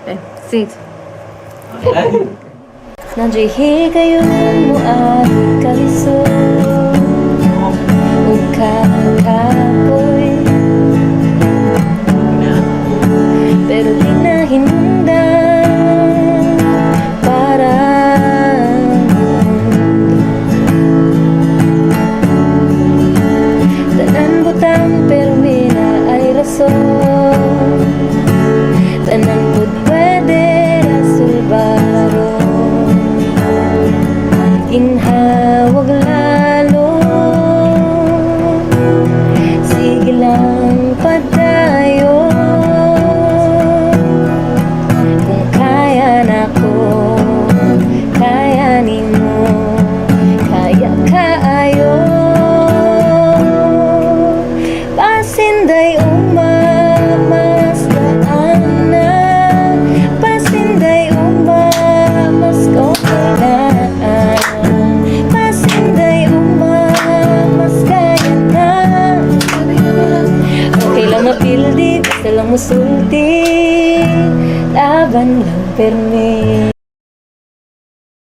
Six. Nandihi kayo mo at kaliso ug kakapoy, pero di na hinungdan para tanan butang pero mina ay rason, tanan pud pwede rasulbaro, inhawag lalo, sige lang padayo, kung kaya nako, kaya nimo, kaya kaayo, pasinday umamas daan na, pasinday umamas okay na, pasinday umamas kaya na, okay lang mapildi, basta lang musulti, laban lang permi.